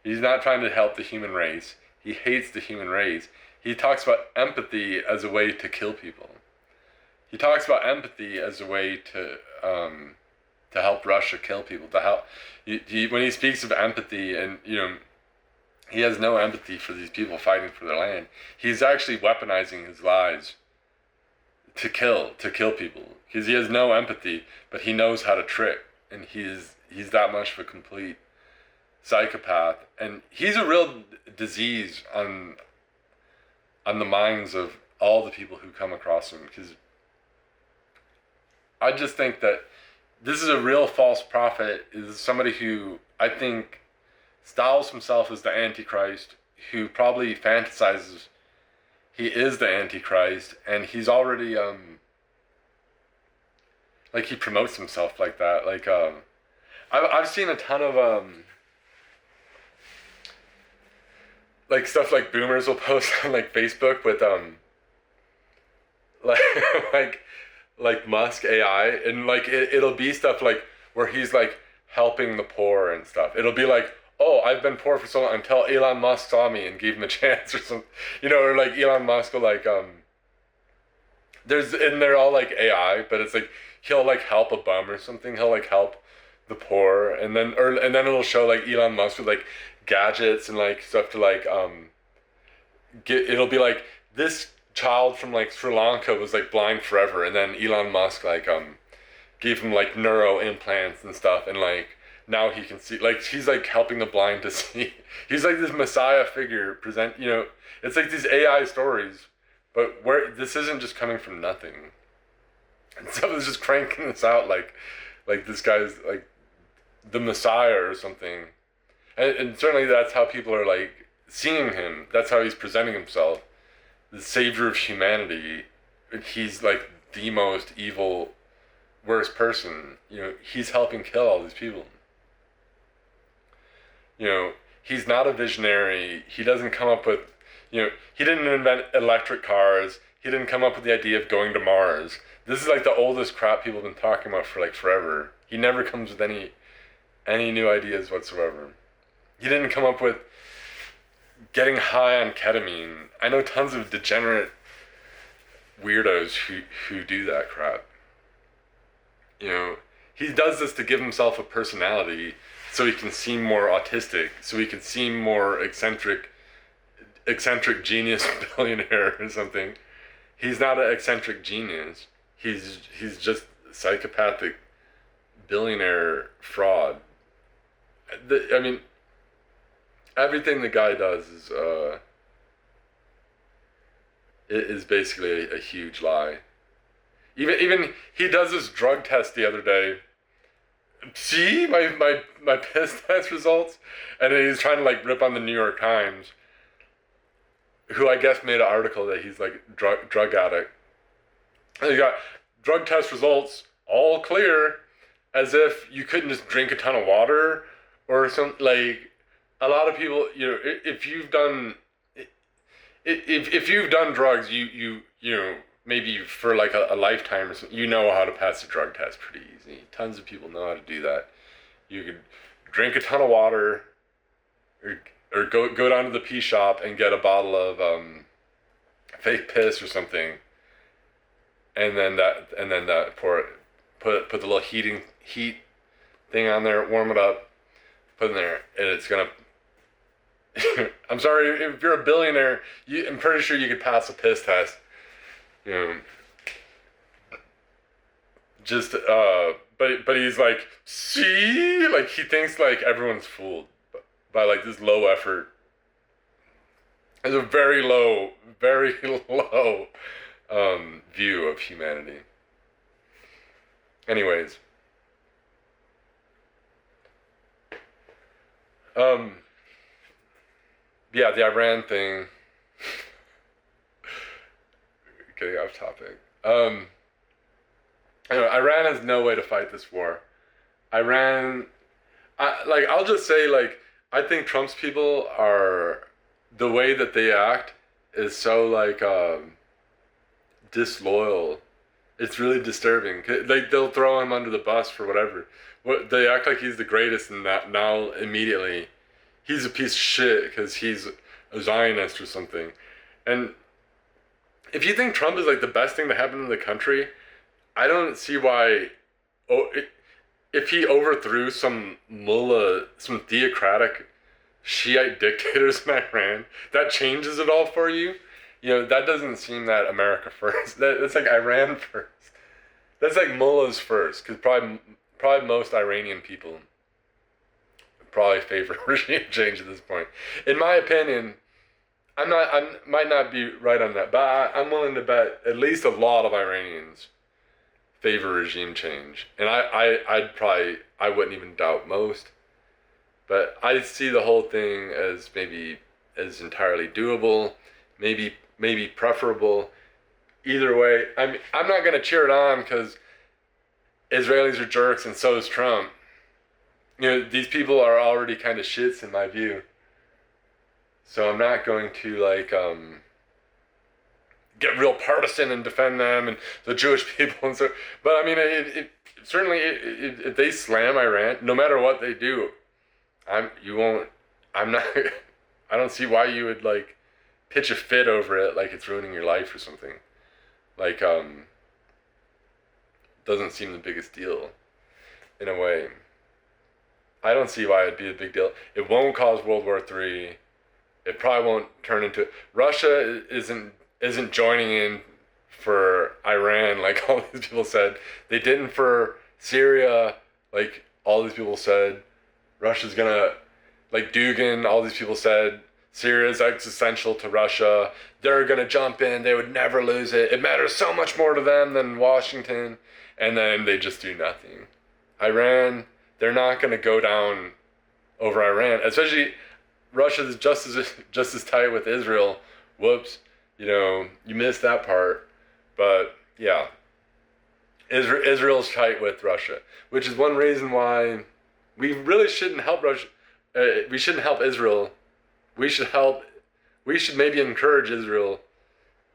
He's not trying to help the human race. He hates the human race. He talks about empathy as a way to kill people. He talks about empathy as a way to help Russia kill people. When he speaks of empathy, and he has no empathy for these people fighting for their land. He's actually weaponizing his lies to kill people, because he has no empathy, but he knows how to trick, and he's that much of a complete psychopath, and he's a real disease on the minds of all the people who come across him, because I just think that this is a real false prophet, is somebody who I think styles himself as the Antichrist, who probably fantasizes he is the Antichrist, and he's already like he promotes himself like that. Like I've seen a ton of like stuff like boomers will post on like Facebook with like like like Musk AI, and like it'll be stuff like where he's like helping the poor and stuff. It'll be like, oh, I've been poor for so long until Elon Musk saw me and gave him a chance or something, or like Elon Musk will like and they're all like AI, but it's like he'll like help a bum or something. He'll like help the poor, and then it'll show like Elon Musk with like gadgets and like stuff to like it'll be like this child from like Sri Lanka was like blind forever, and then Elon Musk like gave him like neuro implants and stuff, and like now he can see. Like he's like helping the blind to see. He's like this messiah figure present. It's like these AI stories, but where this isn't just coming from nothing. And someone's just cranking this out like this guy's like the messiah or something, and certainly that's how people are like seeing him. That's how he's presenting himself, the savior of humanity. He's like the most evil, worst person. He's helping kill all these people. He's not a visionary. He doesn't come up with, he didn't invent electric cars. He didn't come up with the idea of going to Mars. This is like the oldest crap people have been talking about for like forever. He never comes with any new ideas whatsoever. He didn't come up with getting high on ketamine. I know tons of degenerate weirdos who do that crap. He does this to give himself a personality so he can seem more autistic, so he can seem more eccentric genius billionaire or something. He's not an eccentric genius. He's just psychopathic billionaire fraud. I mean, everything the guy does is basically a huge lie. Even he does this drug test the other day. See my piss test results, and then he's trying to like rip on the New York Times, who I guess made an article that he's like drug addict. And you got drug test results all clear, as if you couldn't just drink a ton of water or something. Like a lot of people, if you've done drugs, you maybe for like a lifetime or something, how to pass a drug test pretty easy. Tons of people know how to do that. You could drink a ton of water, or go down to the pee shop and get a bottle of fake piss or something, and then pour it, put the little heat thing on there, warm it up, put it in there, and it's gonna. I'm sorry, if you're a billionaire, I'm pretty sure you could pass a piss test. But he's like, see, like he thinks like everyone's fooled by like this low effort. It's a very low view of humanity. Anyways, yeah, the Iran thing. Getting off topic. Iran has no way to fight this war. I'll just say, like, I think Trump's people the way that they act is so, like, disloyal. It's really disturbing. Like, they'll throw him under the bus for whatever. They act like he's the greatest, and that now, immediately, he's a piece of shit because he's a Zionist or something. And if you think Trump is like the best thing to happen in the country, I don't see why. If he overthrew some mullah, some theocratic Shiite dictators in Iran, that changes it all for you. That doesn't seem that America first. That's like Iran first. That's like mullahs first, because probably most Iranian people probably favor regime change at this point. In my opinion, I might not be right on that, but I'm willing to bet at least a lot of Iranians favor regime change, and I wouldn't even doubt most, but I see the whole thing as maybe as entirely doable, maybe preferable. Either way, I'm not gonna cheer it on because Israelis are jerks and so is Trump. These people are already kind of shits in my view. So I'm not going to get real partisan and defend them and the Jewish people and so. But I mean, certainly if they slam Iran, no matter what they do, you won't. I'm not. I don't see why you would pitch a fit over it like it's ruining your life or something. Doesn't seem the biggest deal in a way. I don't see why it'd be a big deal. It won't cause World War III. It probably won't turn into. Russia isn't joining in for Iran like all these people said. They didn't for Syria like all these people said. Russia's gonna, like Dugin, all these people said Syria's existential to Russia. They're gonna jump in. They would never lose it. It matters so much more to them than Washington. And then they just do nothing. Iran, they're not gonna go down over Iran. Especially Russia's just as tight with Israel. Whoops, you missed that part. But yeah, Israel's tight with Russia, which is one reason why we really shouldn't help Russia. We shouldn't help Israel. We should maybe encourage Israel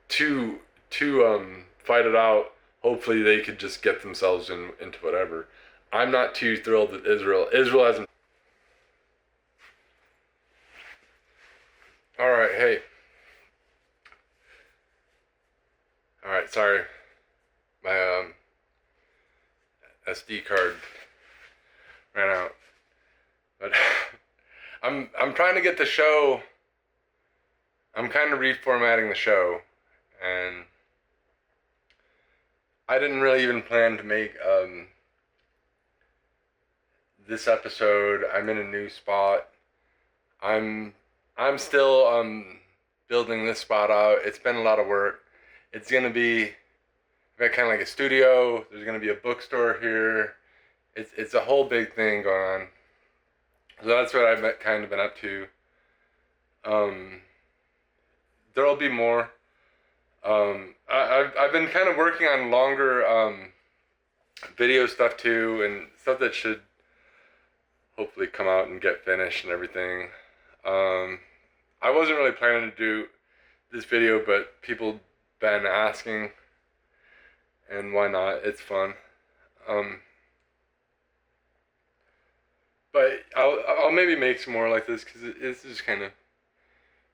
to fight it out. Hopefully they could just get themselves into whatever. I'm not too thrilled that Israel hasn't. All right, hey. All right, sorry. My SD card ran out. But I'm trying to get the show. I'm kind of reformatting the show, and I didn't really even plan to make this episode. I'm in a new spot. I'm still building this spot out. It's been a lot of work. It's gonna be kind of like a studio. There's gonna be a bookstore here. It's a whole big thing going on. So that's what I've kind of been up to. There'll be more. I've been kind of working on longer video stuff too, and stuff that should hopefully come out and get finished and everything. I wasn't really planning to do this video, but people been asking, and why not? It's fun. But I'll maybe make some more like this because it's just kind of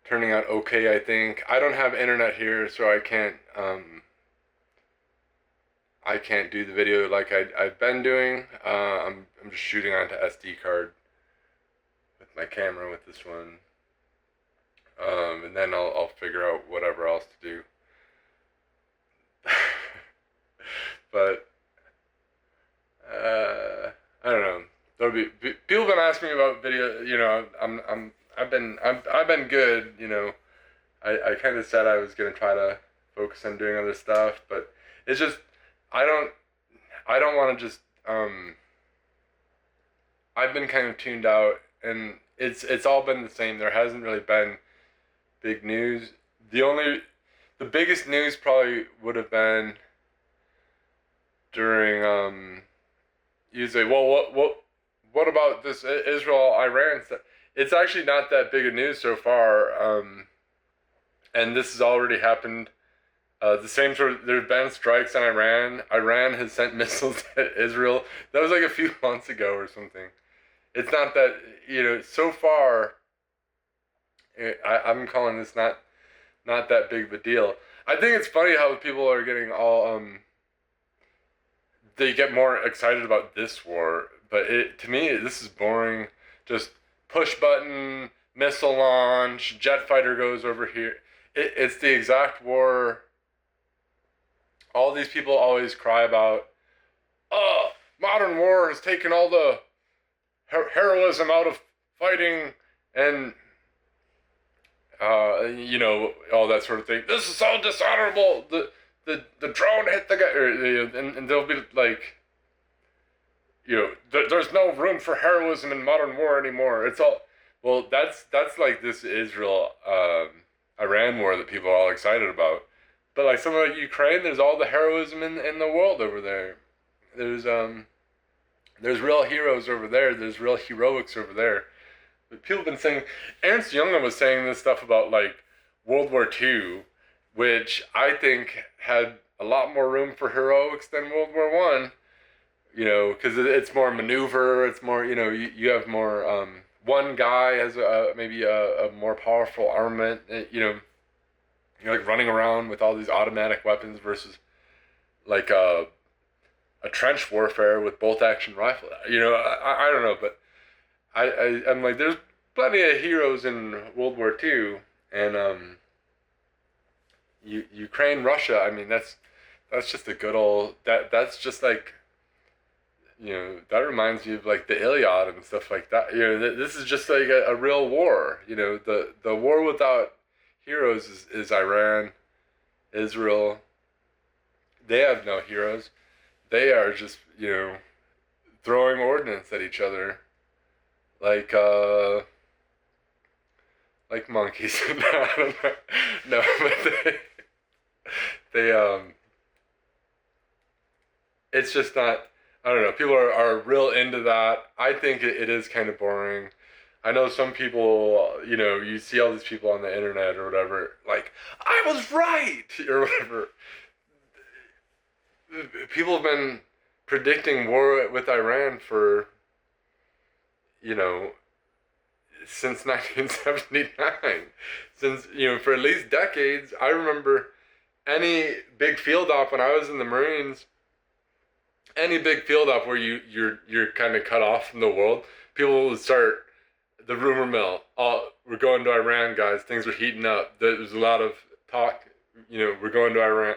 turning out okay. I think I don't have internet here, so I can't do the video like I've been doing. I'm just shooting onto SD card with my camera with this one, and then I'll figure out whatever else to do. But I don't know. There'll be people have been asking me about video. I've been good. I kind of said I was gonna try to focus on doing other stuff, but it's just I don't want to just I've been kind of tuned out, and it's all been the same. There hasn't really been big news. The biggest news probably would have been during you say, well, what about this Israel-Iran stuff? It's actually not that big of news so far, and this has already happened. The same sort of, there have been strikes on Iran. Iran has sent missiles to Israel. That was like a few months ago or something. It's not that, so far, I'm calling this not that big of a deal. I think it's funny how people are getting all, they get more excited about this war, but to me, this is boring. Just push button, missile launch, jet fighter goes over here. it's the exact war all these people always cry about. Oh, modern war has taken all the heroism out of fighting and all that sort of thing. This is so dishonorable. The drone hit the guy, and they'll be like, there's no room for heroism in modern war anymore. It's all well. That's like this Israel Iran war that people are all excited about. But like something like Ukraine, there's all the heroism in the world over there. There's real heroes over there. There's real heroics over there. But people have been saying, Ernst Jünger was saying this stuff about like World War II, which I think had a lot more room for heroics than World War One. Because it's more maneuver. It's more, you have more. One guy has maybe a more powerful armament. You're like running around with all these automatic weapons versus like a trench warfare with bolt action rifle. I don't know, but I'm like, there's plenty of heroes in World War II, and Ukraine, Russia. I mean, that's just a good old that's just like, that reminds me of like the Iliad and stuff like that. This is just like a real war. The war without heroes is Iran, Israel. They have no heroes. They are just, throwing ordnance at each other like monkeys. No, but they it's just not, I don't know, people are real into that. I think it is kind of boring. I know some people, you see all these people on the internet or whatever, like, I was right, or whatever. People have been predicting war with Iran for, since 1979. Since, for at least decades. I remember any big field op when I was in the Marines, any big field op where you're kind of cut off from the world, people would start the rumor mill. Oh, we're going to Iran, guys. Things are heating up. There's a lot of talk. We're going to Iran.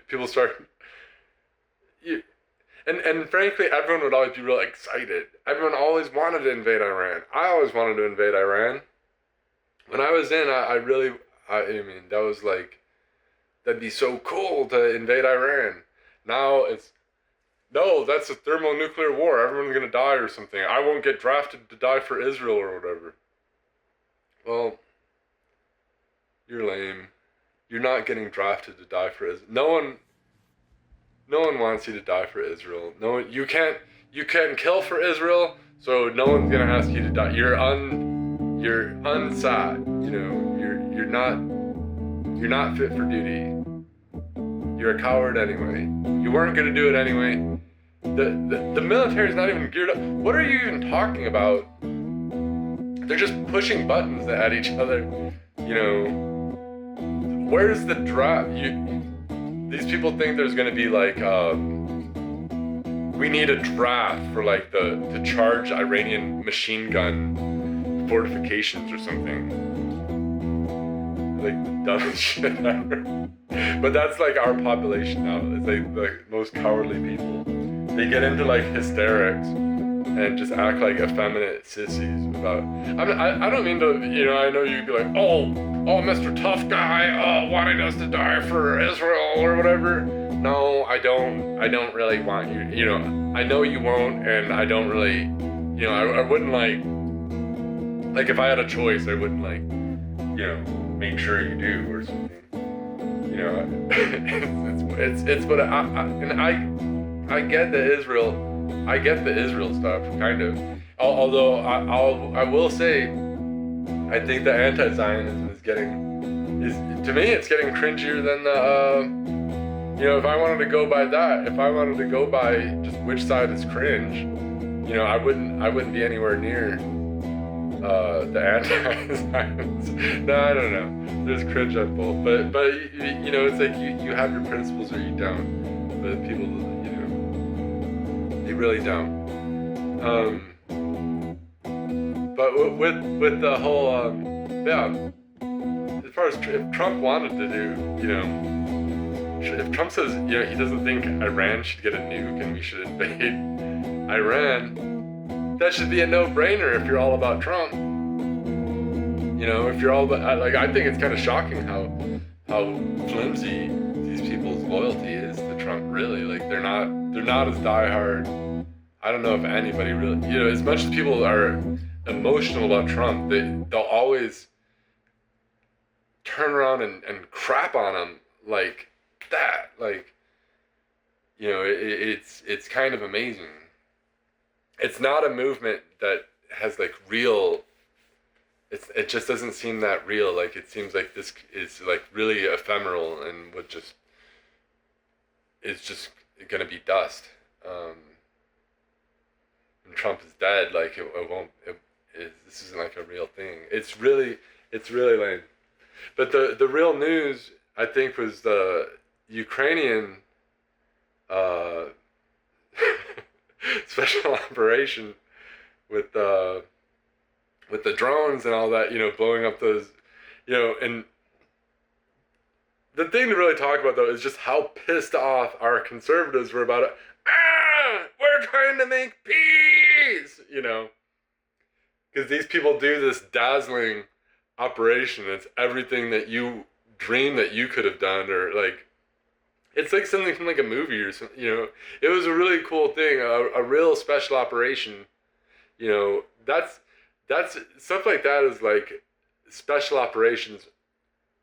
People start. And frankly, everyone would always be real excited. Everyone always wanted to invade Iran. I always wanted to invade Iran. When I was in, I mean, that was like, that'd be so cool to invade Iran. Now it's, no, that's a thermonuclear war. Everyone's gonna die or something. I won't get drafted to die for Israel or whatever. Well, you're lame. You're not getting drafted to die for Israel. No one wants you to die for Israel. No one, you can't kill for Israel, so no one's gonna ask you to die. You're unsad. You're not fit for duty. You're a coward anyway. You weren't gonna do it anyway. The military's not even geared up. What are you even talking about? They're just pushing buttons at each other. Where's the draft? These people think there's gonna be like, we need a draft for like to charge Iranian machine gun fortifications or something. Like the dumbest shit ever. But that's like our population now. It's like the most cowardly people. They get into like hysterics and just act like effeminate sissies about. I don't mean to. I know you'd be like, oh, Mr. Tough Guy, wanting us to die for Israel or whatever. No, I don't. I don't really want you. I know you won't, and I don't really. I wouldn't like if I had a choice, I wouldn't like, make sure you do or something. It's but I get the Israel stuff, kind of. Although I will say, I think the anti-Zionism is to me it's getting cringier than the if I wanted to go by that, if I wanted to go by just which side is cringe, I wouldn't be anywhere near the anti-Zionism. No, I don't know. There's cringe on both, but it's like you have your principles or you don't. But people, they really don't. But with the whole, it's far as if Trump wanted to do, if Trump says, he doesn't think Iran should get a nuke and we should invade Iran, that should be a no-brainer if you're all about Trump. If you're all about, I think it's kind of shocking how flimsy these people's loyalty is to Trump. Really, they're not as diehard. I don't know if anybody really, as much as people are emotional about Trump, they'll always turn around and crap on him like that. It's kind of amazing. It's not a movement that has real, it just doesn't seem that real. It seems like this is really ephemeral and it's just gonna be dust. And Trump is dead, this isn't a real thing. It's really lame. But the real news, I think, was the Ukrainian special operation with the drones and all that, blowing up those, and the thing to really talk about, though, is just how pissed off our conservatives were about it. We're trying to make peace, because these people do this dazzling operation. It's everything that you dream that you could have done, or it's something from a movie or something. It was a really cool thing, a real special operation. That's stuff like that is special operations.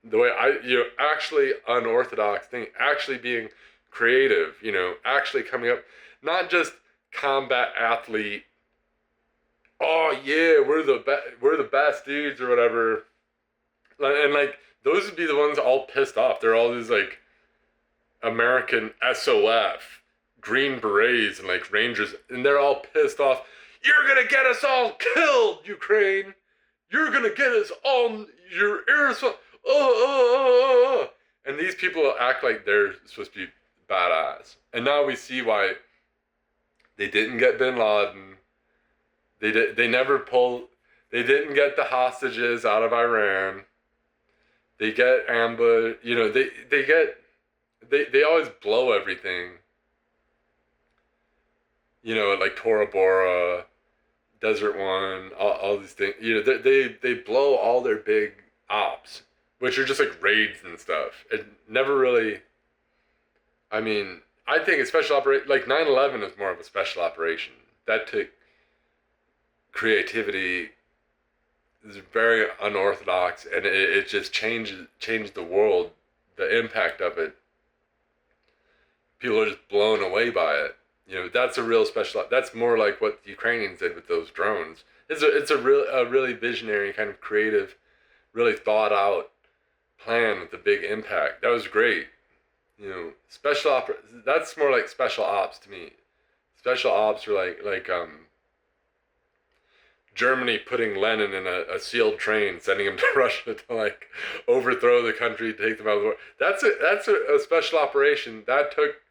The way actually unorthodox thing, actually being creative, actually coming up, not just combat athlete. Oh yeah, we're the best dudes or whatever, and those would be the ones all pissed off. They're all these American SOF, Green Berets and Rangers, and they're all pissed off. You're gonna get us all killed, Ukraine. You're gonna get us all. You're irresponsible. And these people act like they're supposed to be badass. And now we see why they didn't get Bin Laden. They didn't get the hostages out of Iran. They get ambushed. They always blow everything. Tora Bora, Desert One, all these things. They blow all their big ops, which are just raids and stuff. It never really, I think a special operation, 9/11 is more of a special operation. That took creativity, is very unorthodox, and it just changed the world, the impact of it. People are just blown away by it. That's a real special, that's more like what the Ukrainians did with those drones. It's a really visionary, kind of creative, really thought out plan with a big impact. That was great. That's more like special ops to me. Special ops are Germany putting Lenin in a sealed train, sending him to Russia to overthrow the country, take them out of the war. That's a special operation. That took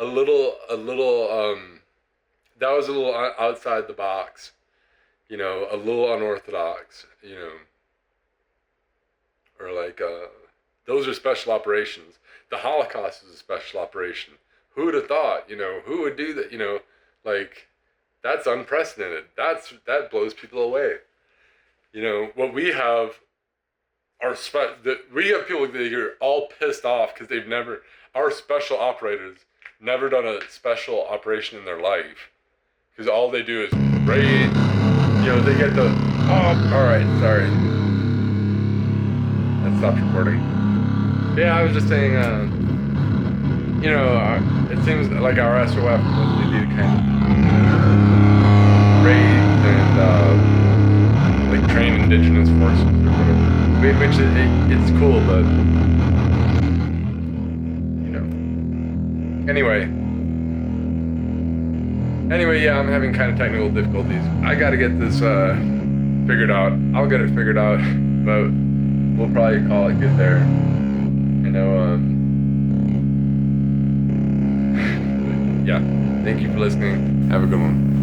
a little that was a little outside the box, a little unorthodox, or those are special operations. The Holocaust is a special operation. Who would have thought, who would do that, that's unprecedented. That blows people away. What we have we have people that are all pissed off because our special operators never done a special operation in their life. Because all they do is raid, they get alright, sorry. That stopped recording. Yeah, I was just saying, it seems like our SOF mostly do kind of raids and, train indigenous forces or whatever. Which it's cool, but, Anyway, yeah, I'm having kind of technical difficulties. I gotta get this figured out. I'll get it figured out, but we'll probably call it good there. Yeah, thank you for listening. Have a good one.